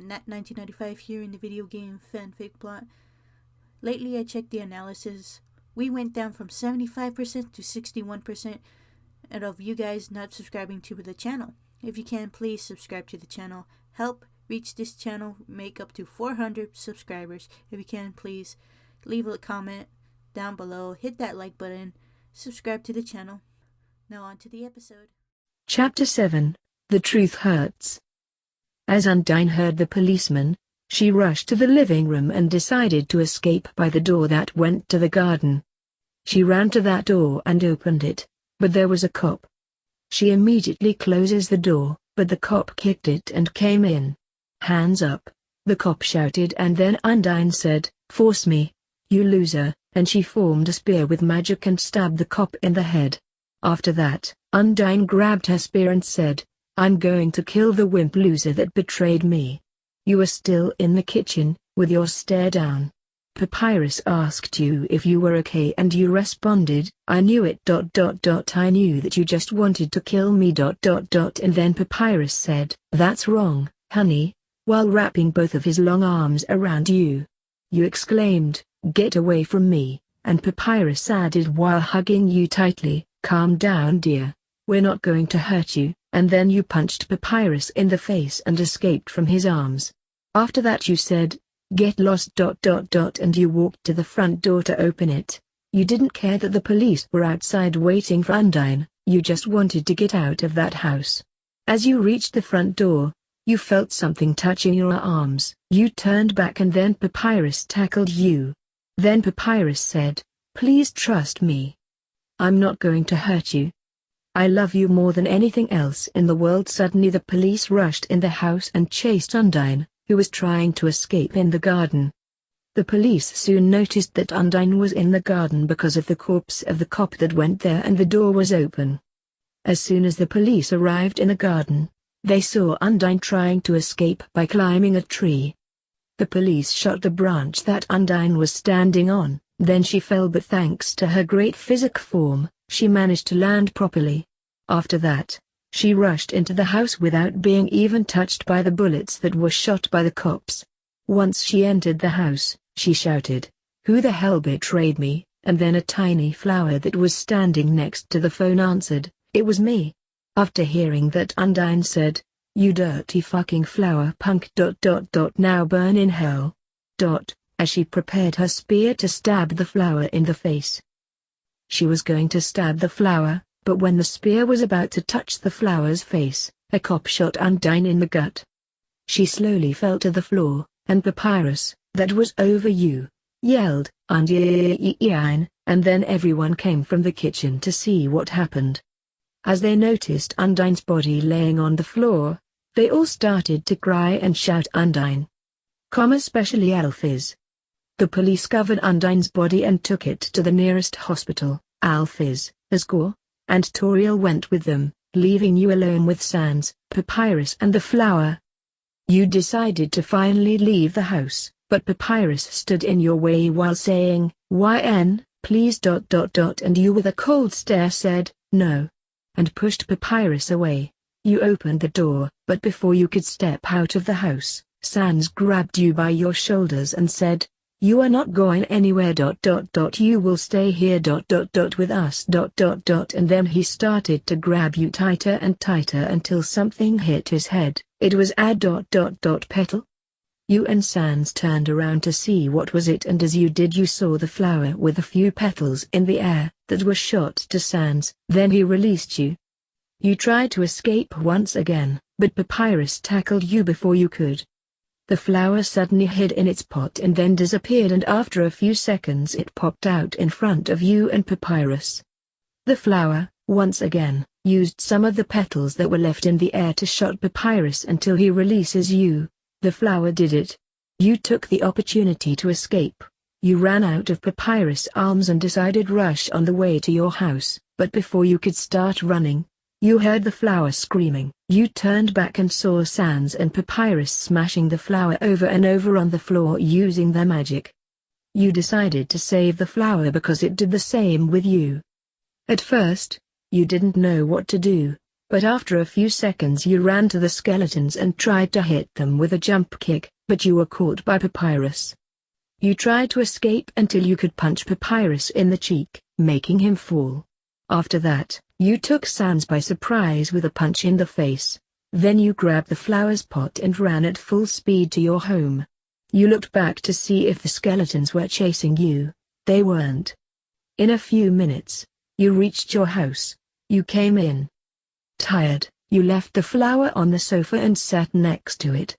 1995 here in the video game fanfic plot. Lately I checked the analysis. We went down from 75% to 61% of you guys not subscribing to the channel. If you can, please subscribe to the channel. Help reach this channel make up to 400 subscribers. If you can, please leave a comment down below, hit that like button, subscribe to the channel. Now on to the episode. Chapter 7. The Truth Hurts. As Undine heard the policeman, she rushed to the living room and decided to escape by the door that went to the garden. She ran to that door and opened it, but there was a cop. She immediately closes the door, but the cop kicked it and came in. "Hands up," the cop shouted, and then Undine said, "Force me, you loser," and she formed a spear with magic and stabbed the cop in the head. After that, Undine grabbed her spear and said, "I'm going to kill the wimp loser that betrayed me." "You are still in the kitchen, with your stare down. Papyrus asked you if you were okay and you responded, 'I knew it. I knew that you just wanted to kill me. And then Papyrus said, 'That's wrong, honey,' while wrapping both of his long arms around you. You exclaimed, 'Get away from me,' and Papyrus added while hugging you tightly, 'Calm down, dear. We're not going to hurt you,' and then you punched Papyrus in the face and escaped from his arms. After that you said, 'Get lost. And you walked to the front door to open it. You didn't care that the police were outside waiting for Undine, you just wanted to get out of that house. As you reached the front door, you felt something touching your arms. You turned back and then Papyrus tackled you. Then Papyrus said, 'Please trust me. I'm not going to hurt you. I love you more than anything else in the world.' Suddenly the police rushed in the house and chased Undine, who was trying to escape in the garden. The police soon noticed that Undine was in the garden because of the corpse of the cop that went there, and the door was open. As soon as the police arrived in the garden, they saw Undine trying to escape by climbing a tree. The police shot the branch that Undine was standing on, then she fell, but thanks to her great physic form, she managed to land properly. After that, she rushed into the house without being even touched by the bullets that were shot by the cops. Once she entered the house, she shouted, "Who the hell betrayed me?" And then a tiny flower that was standing next to the phone answered, "It was me." After hearing that, Undine said, "You dirty fucking flower punk. Now burn in hell." As she prepared her spear to stab the flower in the face. She was going to stab the flower, but when the spear was about to touch the flower's face, a cop shot Undine in the gut. She slowly fell to the floor, and Papyrus, "That was over you," yelled, "Undine," and then everyone came from the kitchen to see what happened. As they noticed Undine's body laying on the floor, they all started to cry and shout Undine. Especially Alphys. The police covered Undine's body and took it to the nearest hospital. Alphys, Asgore, and Toriel went with them, leaving you alone with Sans, Papyrus and the flower. You decided to finally leave the house, but Papyrus stood in your way while saying, "YN, please. And you with a cold stare said, "No," and pushed Papyrus away. You opened the door, but before you could step out of the house, Sans grabbed you by your shoulders and said, "You are not going anywhere. You will stay here. With us. And then he started to grab you tighter and tighter until something hit his head. It was a petal. You and Sans turned around to see what was it, and as you did you saw the flower with a few petals in the air that were shot to Sans. Then he released you. You tried to escape once again, but Papyrus tackled you before you could. The flower suddenly hid in its pot and then disappeared, and after a few seconds it popped out in front of you and Papyrus. The flower, once again, used some of the petals that were left in the air to shot Papyrus until he releases you. The flower did it. You took the opportunity to escape. You ran out of Papyrus' arms and decided rush on the way to your house, but before you could start running, you heard the flower screaming. You turned back and saw Sans and Papyrus smashing the flower over and over on the floor using their magic. You decided to save the flower because it did the same with you. At first, you didn't know what to do. But after a few seconds you ran to the skeletons and tried to hit them with a jump kick, but you were caught by Papyrus. You tried to escape until you could punch Papyrus in the cheek, making him fall. After that, you took Sans by surprise with a punch in the face. Then you grabbed the flowers pot and ran at full speed to your home. You looked back to see if the skeletons were chasing you. They weren't. In a few minutes, you reached your house. You came in. Tired, you left the flower on the sofa and sat next to it.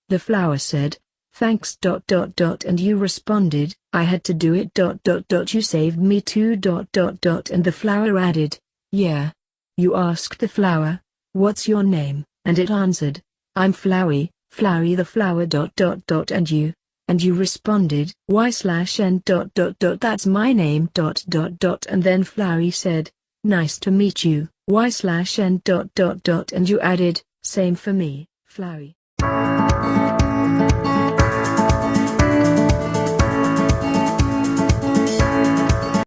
The flower said, "Thanks. And you responded, "I had to do it. You saved me too. And the flower added, "Yeah." You asked the flower, "What's your name?" and it answered, "I'm Flowey, Flowey the flower. And you responded, "Y/N. That's my name. And then Flowey said, "Nice to meet you, Y/N. And you added, "Same for me, Flowey."